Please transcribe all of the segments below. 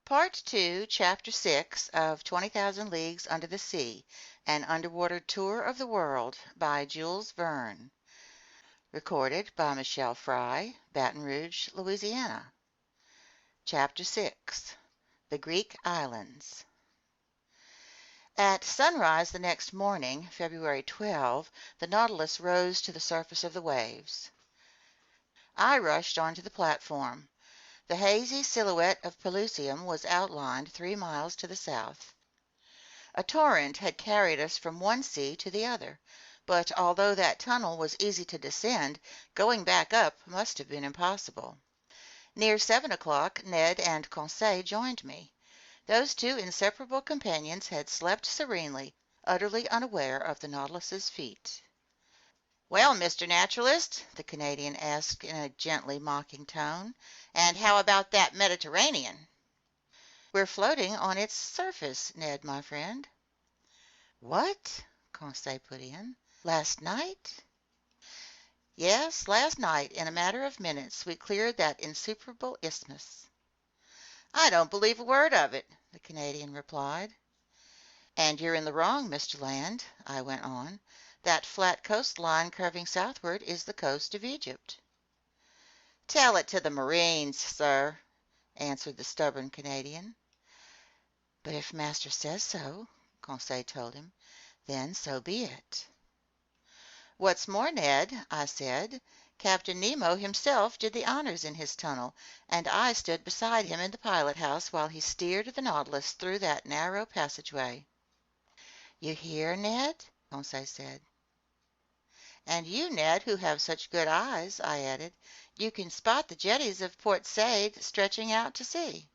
Part 2, Chapter 6 of 20,000 Leagues Under the Sea, An Underwater Tour of the World by Jules Verne. Recorded by Michelle Fry, Baton Rouge, Louisiana. Chapter 6, The Greek Islands. At sunrise the next morning, February 12, the Nautilus rose to the surface of the waves. I rushed onto the platform. The hazy silhouette of Pelusium was outlined 3 miles to the south. A torrent had carried us from one sea to the other, but although that tunnel was easy to descend, going back up must have been impossible. Near 7 o'clock, Ned and Conseil joined me. Those two inseparable companions had slept serenely, utterly unaware of the Nautilus's feet. "Well, Mr. Naturalist," the Canadian asked in a gently mocking tone, "and how about that Mediterranean?" "We're floating on its surface, Ned, my friend." "What?" Conseil put in. "Last night?" "Yes, last night, in a matter of minutes, we cleared that insuperable isthmus." "I don't believe a word of it," the Canadian replied. "And you're in the wrong, Mr. Land," I went on. "That flat coastline curving southward is the coast of Egypt." "Tell it to the Marines, sir," answered the stubborn Canadian. "But if master says so," Conseil told him, "then so be it." "What's more, Ned," I said, "Captain Nemo himself did the honors in his tunnel, and I stood beside him in the pilot house while he steered the Nautilus through that narrow passageway." "You hear, Ned?" Conseil said. "And you, Ned, who have such good eyes," I added, "you can spot the jetties of Port Said stretching out to sea."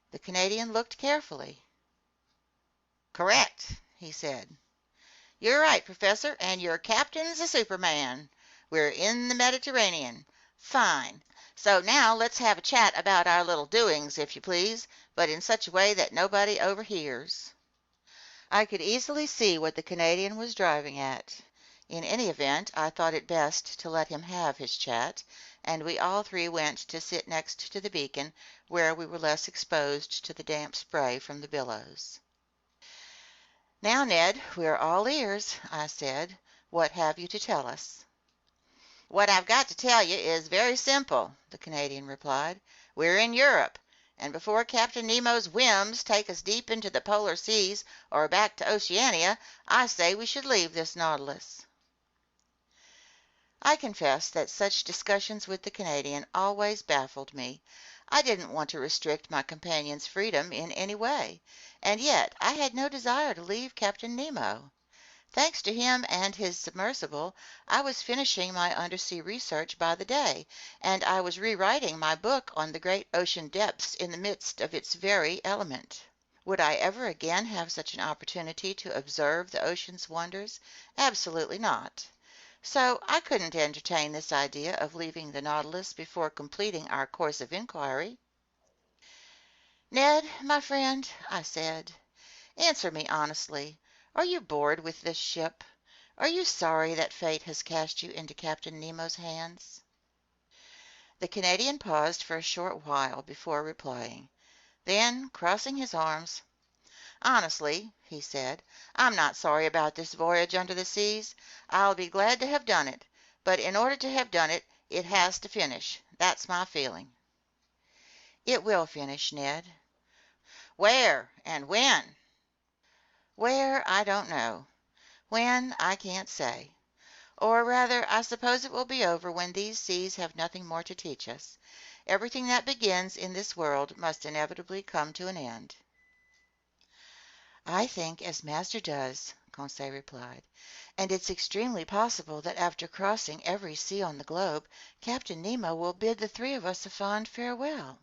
The Canadian looked carefully. "Correct," he said. "You're right, Professor, and your captain's a superman. We're in the Mediterranean. Fine. So now let's have a chat about our little doings, if you please, but in such a way that nobody overhears." I could easily see what the Canadian was driving at. In any event, I thought it best to let him have his chat, and we all three went to sit next to the beacon, where we were less exposed to the damp spray from the billows. "Now, Ned, we're all ears," I said. "What have you to tell us?" "What I've got to tell you is very simple," the Canadian replied. "We're in Europe, and before Captain Nemo's whims take us deep into the polar seas or back to Oceania, I say we should leave this Nautilus." I confess that such discussions with the Canadian always baffled me. I didn't want to restrict my companion's freedom in any way, and yet I had no desire to leave Captain Nemo. Thanks to him and his submersible, I was finishing my undersea research by the day, and I was rewriting my book on the great ocean depths in the midst of its very element. Would I ever again have such an opportunity to observe the ocean's wonders? Absolutely not. So I couldn't entertain this idea of leaving the Nautilus before completing our course of inquiry. "Ned, my friend," I said, "answer me honestly. Are you bored with this ship? Are you sorry that fate has cast you into Captain Nemo's hands?" The Canadian paused for a short while before replying. Then, crossing his arms, "Honestly," he said, "I'm not sorry about this voyage under the seas. I'll be glad to have done it, but in order to have done it, it has to finish. That's my feeling." "It will finish, Ned." "Where and when?" "Where, I don't know. When, I can't say. Or rather, I suppose it will be over when these seas have nothing more to teach us. Everything that begins in this world must inevitably come to an end." "I think as master does," Conseil replied, "and it's extremely possible that after crossing every sea on the globe, Captain Nemo will bid the three of us a fond farewell."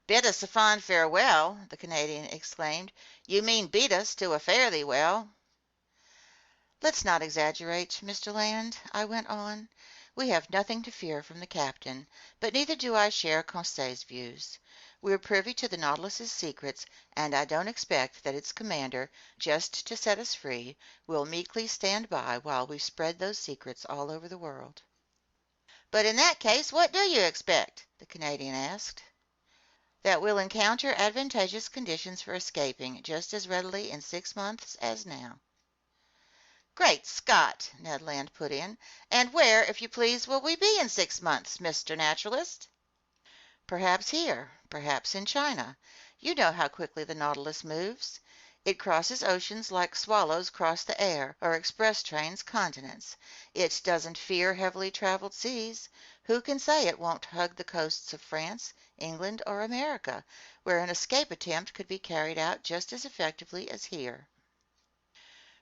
"Bid us a fond farewell!" the Canadian exclaimed. "You mean beat us to a fare thee well." "Let's not exaggerate, Mr. Land," I went on. "We have nothing to fear from the captain, but neither do I share Conseil's views. We're privy to the Nautilus's secrets, and I don't expect that its commander, just to set us free, will meekly stand by while we spread those secrets all over the world." "But in that case, what do you expect?" the Canadian asked. that we'll encounter advantageous conditions for escaping just as readily in 6 months as now." "Great Scott!" Ned Land put in. "And where, if you please, will we be in 6 months, Mr. Naturalist?" "Perhaps here, perhaps in China. You know how quickly the Nautilus moves. It crosses oceans like swallows cross the air, or express trains continents. It doesn't fear heavily traveled seas. Who can say it won't hug the coasts of France, England, or America, where an escape attempt could be carried out just as effectively as here?"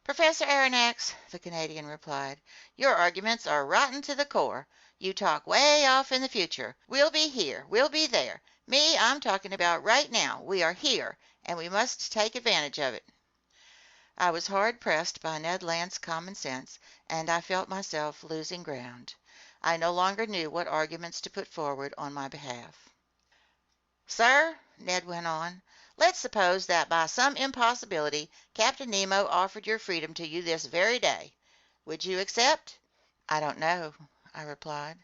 "Professor Aronnax," the Canadian replied, "your arguments are rotten to the core. You talk way off in the future. We'll be here, we'll be there. Me, I'm talking about right now. We are here, and we must take advantage of it." I was hard pressed by Ned Land's common sense, and I felt myself losing ground. I no longer knew what arguments to put forward on my behalf. "Sir," Ned went on, "let's suppose that by some impossibility Captain Nemo offered your freedom to you this very day. Would you accept?" "I don't know," I replied.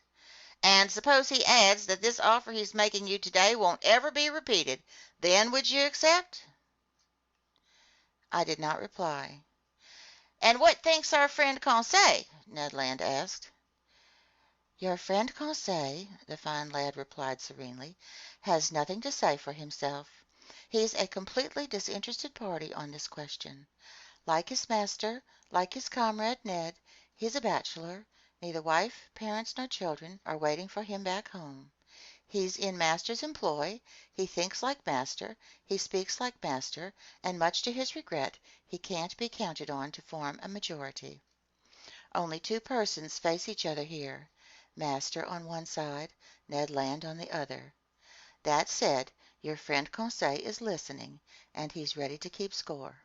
"And suppose he adds that this offer he's making you today won't ever be repeated. Then would you accept?" I did not reply. "And what thinks our friend Conseil?" Ned Land asked. "Your friend Conseil," the fine lad replied serenely, "has nothing to say for himself. He's a completely disinterested party on this question. Like his master, like his comrade Ned, he's a bachelor. Neither wife, parents, nor children are waiting for him back home. He's in master's employ, he thinks like master, he speaks like master, and much to his regret, he can't be counted on to form a majority. Only two persons face each other here, master on one side, Ned Land on the other. That said, your friend Conseil is listening, and he's ready to keep score."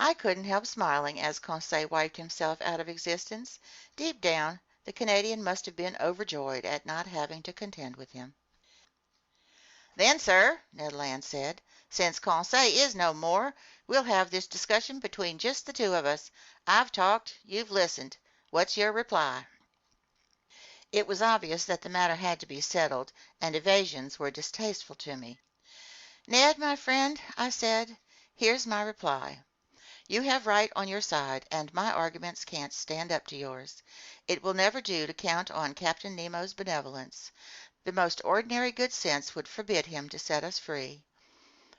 I couldn't help smiling as Conseil wiped himself out of existence. Deep down, the Canadian must have been overjoyed at not having to contend with him. "Then, sir," Ned Land said, "since Conseil is no more, we'll have this discussion between just the two of us. I've talked, you've listened. What's your reply?" It was obvious that the matter had to be settled, and evasions were distasteful to me. "Ned, my friend," I said, "here's my reply. You have right on your side, and my arguments can't stand up to yours. It will never do to count on Captain Nemo's benevolence. The most ordinary good sense would forbid him to set us free.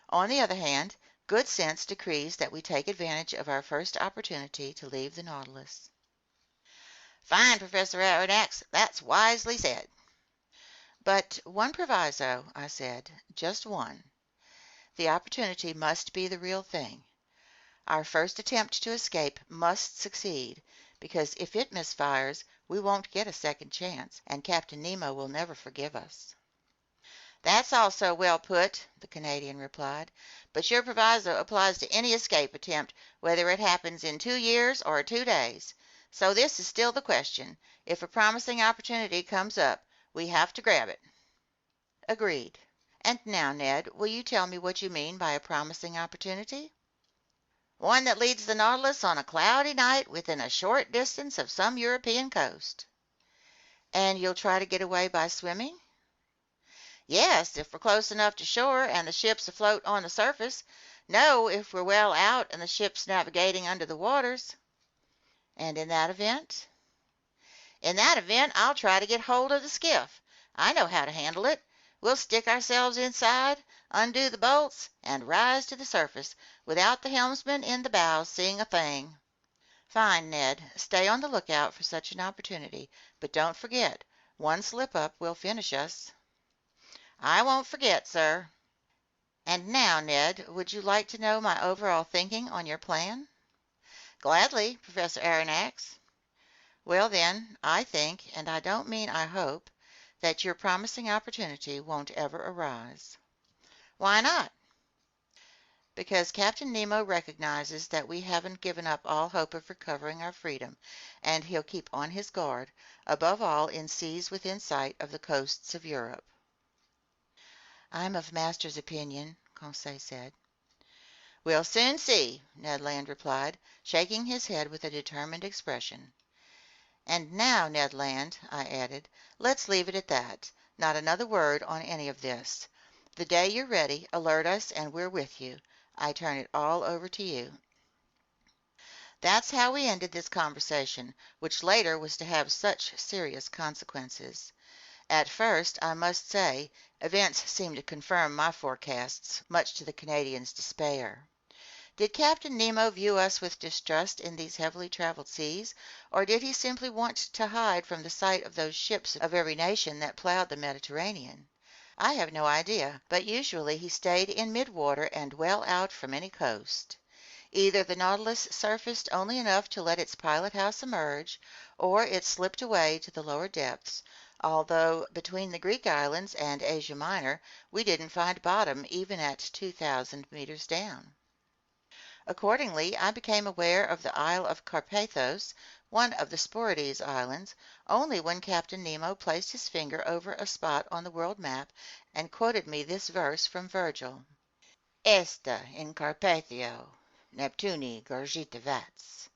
On the other hand, good sense decrees that we take advantage of our first opportunity to leave the Nautilus." "Fine, Professor Aronnax. That's wisely said." "But one proviso," I said, "just one. The opportunity must be the real thing. Our first attempt to escape must succeed, because if it misfires, we won't get a second chance, and Captain Nemo will never forgive us." "That's also well put," the Canadian replied, "but your proviso applies to any escape attempt, whether it happens in 2 years or 2 days. So this is still the question. If a promising opportunity comes up, we have to grab it." "Agreed. And now, Ned, will you tell me what you mean by a promising opportunity?" "One that leads the Nautilus on a cloudy night within a short distance of some European coast." "And you'll try to get away by swimming?" "Yes, if we're close enough to shore and the ship's afloat on the surface. No, if we're well out and the ship's navigating under the waters." "And in that event?" "In that event, I'll try to get hold of the skiff. I know how to handle it. We'll stick ourselves inside, undo the bolts, and rise to the surface, without the helmsman in the bows seeing a thing." "Fine, Ned. Stay on the lookout for such an opportunity. But don't forget, one slip-up will finish us." "I won't forget, sir." "And now, Ned, would you like to know my overall thinking on your plan?" "Gladly, Professor Aronnax." "Well, then, I think, and I don't mean I hope, that your promising opportunity won't ever arise." "Why not?" "Because Captain Nemo recognizes that we haven't given up all hope of recovering our freedom, and he'll keep on his guard, above all in seas within sight of the coasts of Europe." "I'm of master's opinion," Conseil said. "We'll soon see," Ned Land replied, shaking his head with a determined expression. "And now, Ned Land," I added, "let's leave it at that. Not another word on any of this. The day you're ready, alert us and we're with you. I turn it all over to you." That's how we ended this conversation, which later was to have such serious consequences. At first, I must say, events seemed to confirm my forecasts, much to the Canadians' despair. Did Captain Nemo view us with distrust in these heavily traveled seas, or did he simply want to hide from the sight of those ships of every nation that plowed the Mediterranean? I have no idea, but usually he stayed in midwater and well out from any coast. Either the Nautilus surfaced only enough to let its pilot house emerge, or it slipped away to the lower depths, although between the Greek islands and Asia Minor we didn't find bottom even at 2,000 meters down. Accordingly, I became aware of the Isle of Carpathos, one of the Sporades Islands, only when Captain Nemo placed his finger over a spot on the world map and quoted me this verse from Virgil: "Esta in Carpathio Neptuni gurgitavats,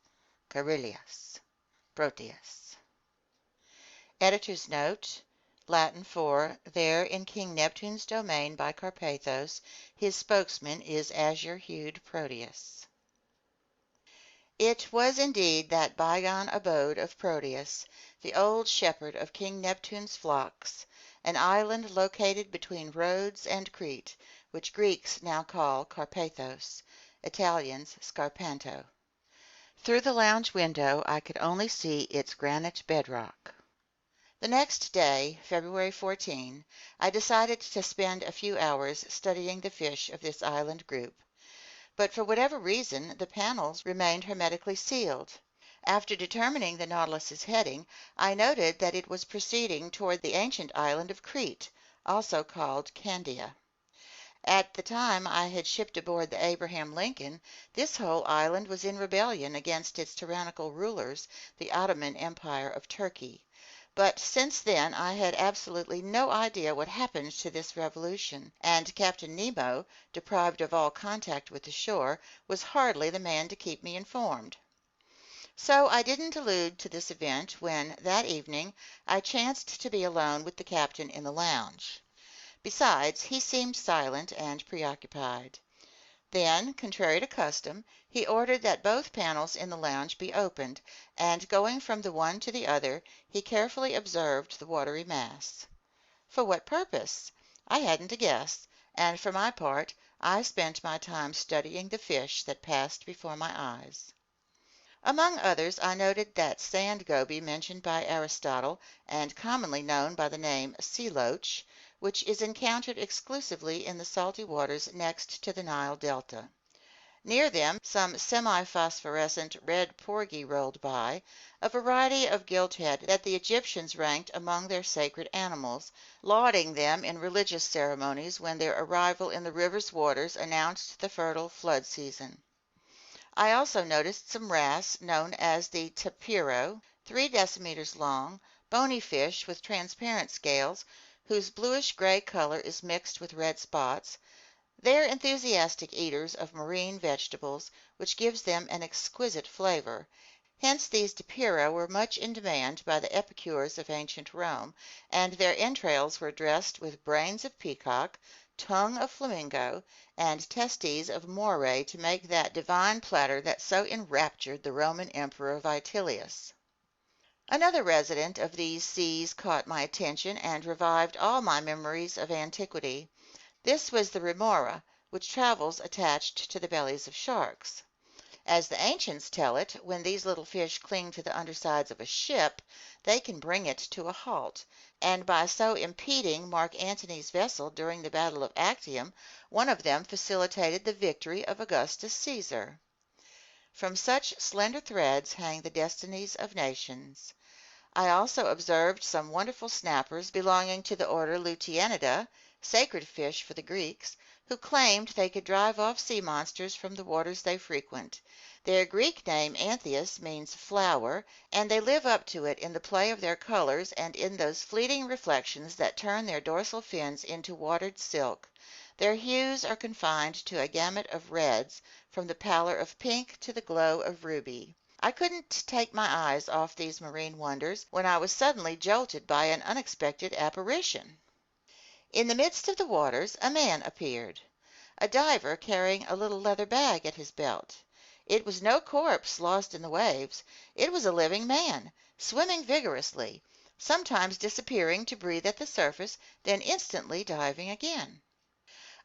Charilias, Proteus." Editor's note: Latin for "There in King Neptune's domain by Carpathos, his spokesman is azure-hued Proteus." It was indeed that bygone abode of Proteus, the old shepherd of King Neptune's flocks, an island located between Rhodes and Crete, which Greeks now call Carpathos, Italians Scarpanto. Through the lounge window I could only see its granite bedrock. The next day, February 14, I decided to spend a few hours studying the fish of this island group. But for whatever reason, the panels remained hermetically sealed. After determining the Nautilus's heading, I noted that it was proceeding toward the ancient island of Crete, also called Candia. At the time I had shipped aboard the Abraham Lincoln, this whole island was in rebellion against its tyrannical rulers, the Ottoman Empire of Turkey. But since then I had absolutely no idea what happened to this revolution, and Captain Nemo, deprived of all contact with the shore, was hardly the man to keep me informed. So I didn't allude to this event when, that evening, I chanced to be alone with the captain in the lounge. Besides, he seemed silent and preoccupied. Then, contrary to custom, he ordered that both panels in the lounge be opened, and going from the one to the other, he carefully observed the watery mass. For what purpose? I hadn't a guess, and for my part, I spent my time studying the fish that passed before my eyes. Among others, I noted that sand goby mentioned by Aristotle, and commonly known by the name sea loach, which is encountered exclusively in the salty waters next to the Nile Delta. Near them, some semi-phosphorescent red porgy rolled by, a variety of gilthead that the Egyptians ranked among their sacred animals, lauding them in religious ceremonies when their arrival in the river's waters announced the fertile flood season. I also noticed some wrasse known as the tapiro, 3 decimeters long, bony fish with transparent scales, whose bluish-gray color is mixed with red spots. They are enthusiastic eaters of marine vegetables, which gives them an exquisite flavor. Hence these tapira were much in demand by the epicures of ancient Rome, and their entrails were dressed with brains of peacock, tongue of flamingo, and testes of moray to make that divine platter that so enraptured the Roman Emperor Vitellius. Another resident of these seas caught my attention and revived all my memories of antiquity. This was the remora, which travels attached to the bellies of sharks. As the ancients tell it, when these little fish cling to the undersides of a ship, they can bring it to a halt, and by so impeding Mark Antony's vessel during the Battle of Actium, one of them facilitated the victory of Augustus Caesar. From such slender threads hang the destinies of nations. I also observed some wonderful snappers belonging to the order Lutienidae, sacred fish for the Greeks, who claimed they could drive off sea monsters from the waters they frequent. Their Greek name Anthias means flower, and they live up to it in the play of their colors and in those fleeting reflections that turn their dorsal fins into watered silk. Their hues are confined to a gamut of reds, from the pallor of pink to the glow of ruby. I couldn't take my eyes off these marine wonders when I was suddenly jolted by an unexpected apparition. In the midst of the waters a man appeared, a diver carrying a little leather bag at his belt. It was no corpse lost in the waves. It was a living man, swimming vigorously, sometimes disappearing to breathe at the surface, then instantly diving again.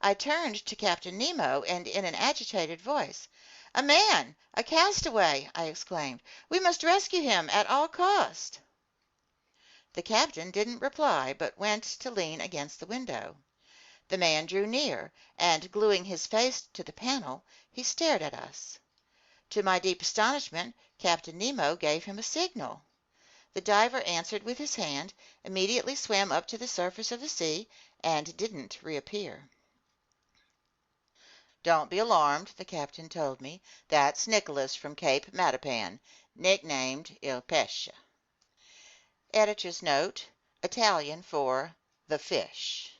I turned to Captain Nemo, and in an agitated voice, "A man! A castaway!" I exclaimed. "We must rescue him at all cost." The captain didn't reply, but went to lean against the window. The man drew near, and gluing his face to the panel, he stared at us. To my deep astonishment, Captain Nemo gave him a signal. The diver answered with his hand, immediately swam up to the surface of the sea, and didn't reappear. "Don't be alarmed," the captain told me. "That's Nicholas from Cape Matapan, nicknamed Il Pesce." Editor's note: Italian for the fish.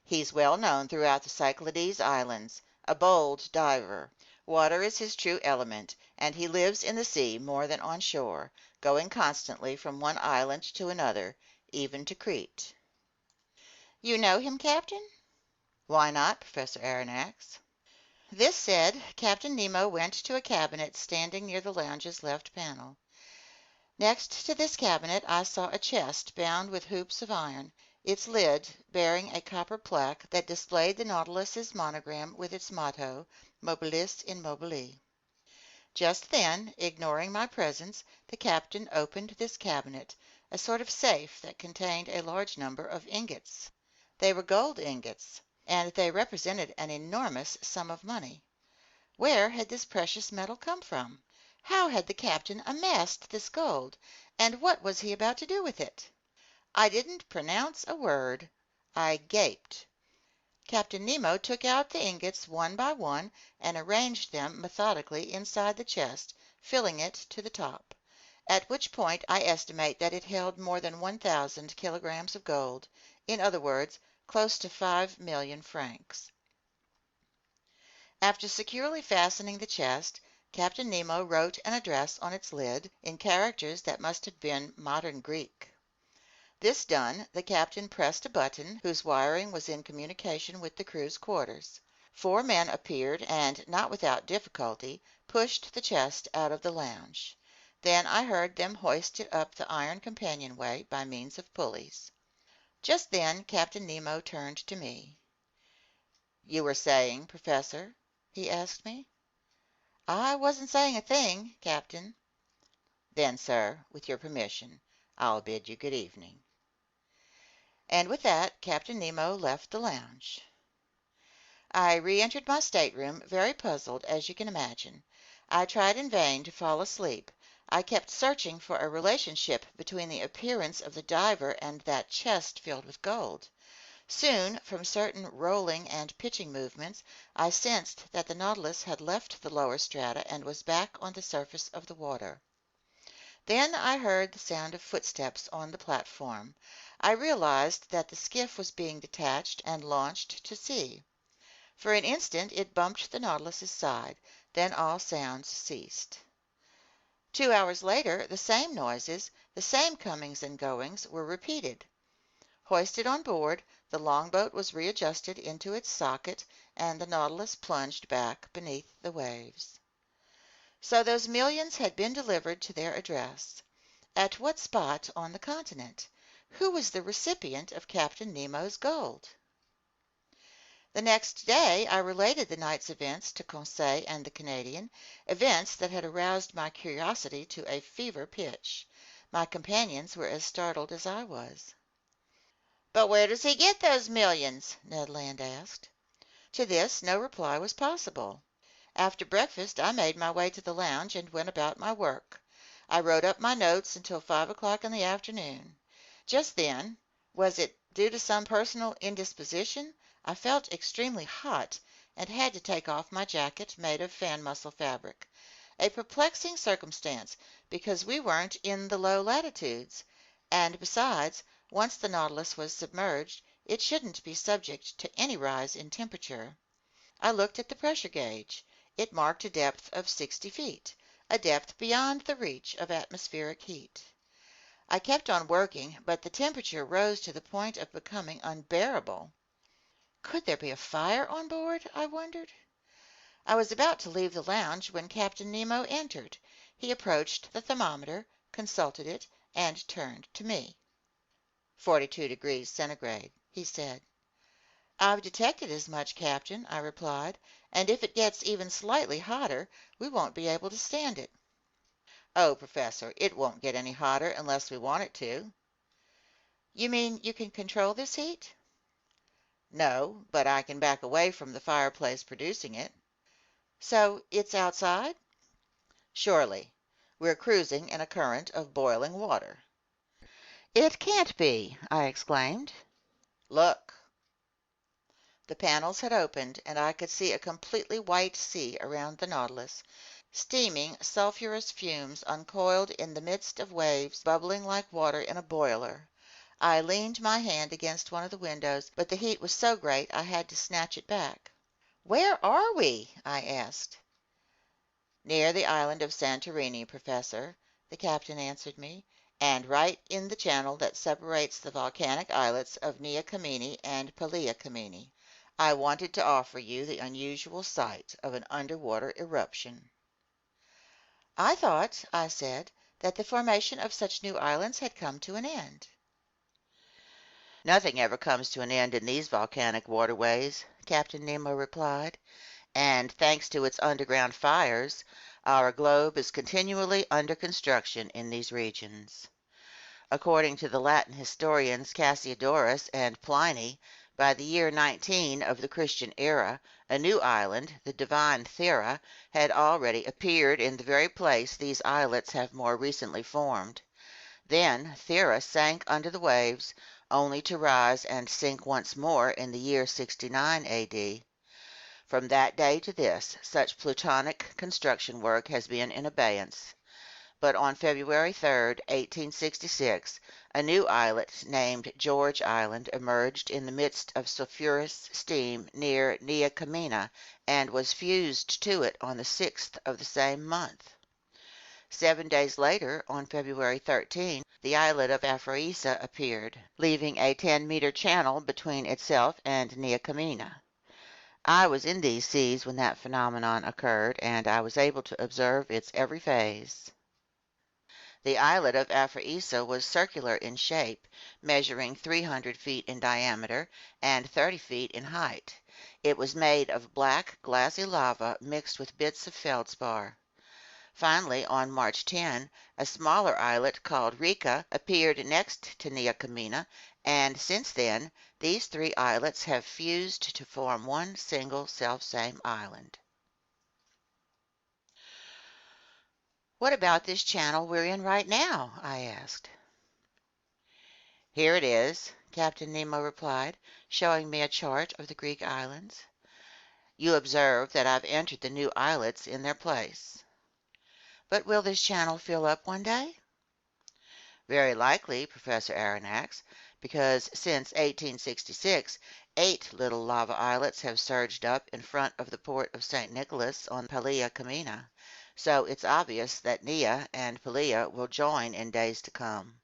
He's well known throughout the Cyclades Islands, a bold diver. Water is his true element, and he lives in the sea more than on shore, going constantly from one island to another, even to Crete. You know him, Captain? Why not, Professor Aronnax? This said, Captain Nemo went to a cabinet standing near the lounge's left panel. Next to this cabinet I saw a chest bound with hoops of iron, its lid bearing a copper plaque that displayed the Nautilus's monogram with its motto, Mobilis in Mobili. Just then, ignoring my presence, the captain opened this cabinet, a sort of safe that contained a large number of ingots. They were gold ingots, and they represented an enormous sum of money. Where had this precious metal come from? How had the captain amassed this gold, and what was he about to do with it? I didn't pronounce a word. I gaped. Captain Nemo took out the ingots one by one and arranged them methodically inside the chest, filling it to the top, at which point I estimate that it held more than 1,000 kilograms of gold, in other words, close to 5,000,000 francs. After securely fastening the chest, Captain Nemo wrote an address on its lid in characters that must have been modern Greek. This done, the captain pressed a button whose wiring was in communication with the crew's quarters. 4 men appeared and, not without difficulty, pushed the chest out of the lounge. Then I heard them hoist it up the iron companionway by means of pulleys. Just then Captain Nemo turned to me. "You were saying, Professor?" he asked me. "I wasn't saying a thing, Captain." "Then, sir, with your permission, I'll bid you good evening." And with that, Captain Nemo left the lounge. I re-entered my stateroom, very puzzled, as you can imagine. I tried in vain to fall asleep. I kept searching for a relationship between the appearance of the diver and that chest filled with gold. Soon, from certain rolling and pitching movements, I sensed that the Nautilus had left the lower strata and was back on the surface of the water. Then I heard the sound of footsteps on the platform. I realized that the skiff was being detached and launched to sea. For an instant it bumped the Nautilus's side, then all sounds ceased. 2 hours later, the same noises, the same comings and goings, were repeated. Hoisted on board, the longboat was readjusted into its socket, and the Nautilus plunged back beneath the waves. So those millions had been delivered to their address. At what spot on the continent? Who was the recipient of Captain Nemo's gold? The next day I related the night's events to Conseil and the Canadian, events that had aroused my curiosity to a fever pitch. My companions were as startled as I was. "But where does he get those millions?" Ned Land asked. To this no reply was possible. After breakfast I made my way to the lounge and went about my work. I wrote up my notes until 5 o'clock in the afternoon. Just then, was it due to some personal indisposition, I felt extremely hot and had to take off my jacket made of fan mussel fabric. A perplexing circumstance, because we weren't in the low latitudes, and besides, once the Nautilus was submerged, it shouldn't be subject to any rise in temperature. I looked at the pressure gauge. It marked a depth of 60 feet, a depth beyond the reach of atmospheric heat. I kept on working, but the temperature rose to the point of becoming unbearable. Could there be a fire on board, I wondered? I was about to leave the lounge when Captain Nemo entered. He approached the thermometer, consulted it, and turned to me. 42 degrees centigrade, he said. I've detected as much, Captain, I replied, and if it gets even slightly hotter, we won't be able to stand it. Oh, Professor, it won't get any hotter unless we want it to. You mean you can control this heat? No, but I can back away from the fireplace producing it. So it's outside? Surely. We're cruising in a current of boiling water. It can't be, I exclaimed. Look. The panels had opened, and I could see a completely white sea around the Nautilus. Steaming, sulphurous fumes uncoiled in the midst of waves bubbling like water in a boiler. I leaned my hand against one of the windows, but the heat was so great I had to snatch it back. "Where are we?" I asked. "Near the island of Santorini, Professor," the captain answered me, "and right in the channel that separates the volcanic islets of Nea Kamenni and Pelea Kamenni. I wanted to offer you the unusual sight of an underwater eruption." "I thought," I said, "that the formation of such new islands had come to an end." "Nothing ever comes to an end in these volcanic waterways," Captain Nemo replied, "and thanks to its underground fires, our globe is continually under construction in these regions. According to the Latin historians Cassiodorus and Pliny, by the year 19 of the Christian era, a new island, the divine Thera, had already appeared in the very place these islets have more recently formed. Then Thera sank under the waves, only to rise and sink once more in the year 69 A.D. From that day to this, such plutonic construction work has been in abeyance. But on February 3rd, 1866, a new islet named George Island emerged in the midst of sulphurous steam near Nea Kamenni and was fused to it on the 6th of the same month. 7 days later, on February 13, the islet of Aphrodisia appeared, leaving a 10-meter channel between itself and Nea Kamenni. I was in these seas when that phenomenon occurred, and I was able to observe its every phase. The islet of Aphrodisia was circular in shape, measuring 300 feet in diameter and 30 feet in height. It was made of black, glassy lava mixed with bits of feldspar. Finally, on March 10, a smaller islet called Rika appeared next to Nea Kamenni, and since then, these three islets have fused to form one single selfsame island. "What about this channel we're in right now?" I asked. "Here it is," Captain Nemo replied, showing me a chart of the Greek islands. "You observe that I've entered the new islets in their place." "But will this channel fill up one day?" "Very likely, Professor Aronnax, because since 1866, 8 little lava islets have surged up in front of the port of St. Nicholas on Pelea Kamenni, so it's obvious that Nea and Pelea will join in days to come.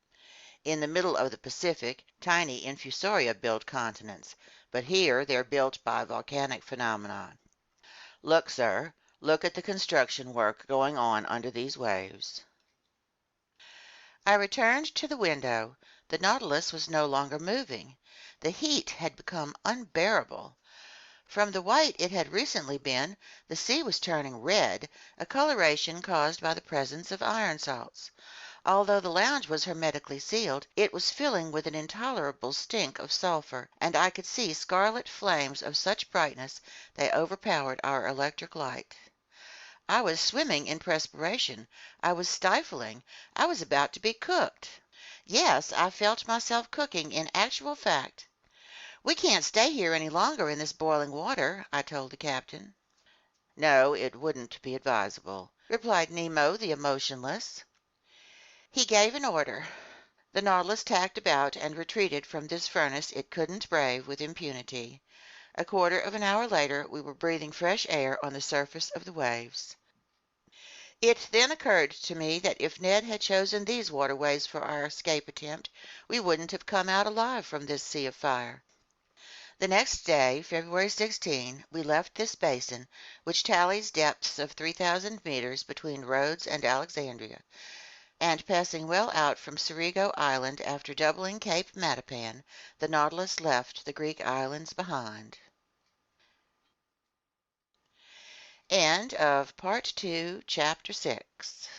In the middle of the Pacific, tiny infusoria build continents, but here they're built by volcanic phenomena. Look, sir, look at the construction work going on under these waves." I returned to the window. The Nautilus was no longer moving. The heat had become unbearable. From the white it had recently been, the sea was turning red, a coloration caused by the presence of iron salts. Although the lounge was hermetically sealed, it was filling with an intolerable stink of sulfur, and I could see scarlet flames of such brightness they overpowered our electric light. I was swimming in perspiration. I was stifling. I was about to be cooked. Yes, I felt myself cooking in actual fact. "We can't stay here any longer in this boiling water," I told the captain. "No, it wouldn't be advisable," replied Nemo the emotionless. He gave an order. The Nautilus tacked about and retreated from this furnace it couldn't brave with impunity. A quarter of an hour later we were breathing fresh air on the surface of the waves. It then occurred to me that if Ned had chosen these waterways for our escape attempt, we wouldn't have come out alive from this sea of fire. The next day, February 16, we left this basin, which tallies depths of 3,000 meters between Rhodes and Alexandria, and passing well out from Cerigo Island after doubling Cape Matapan, the Nautilus left the Greek islands behind. End of Part 2, Chapter 6.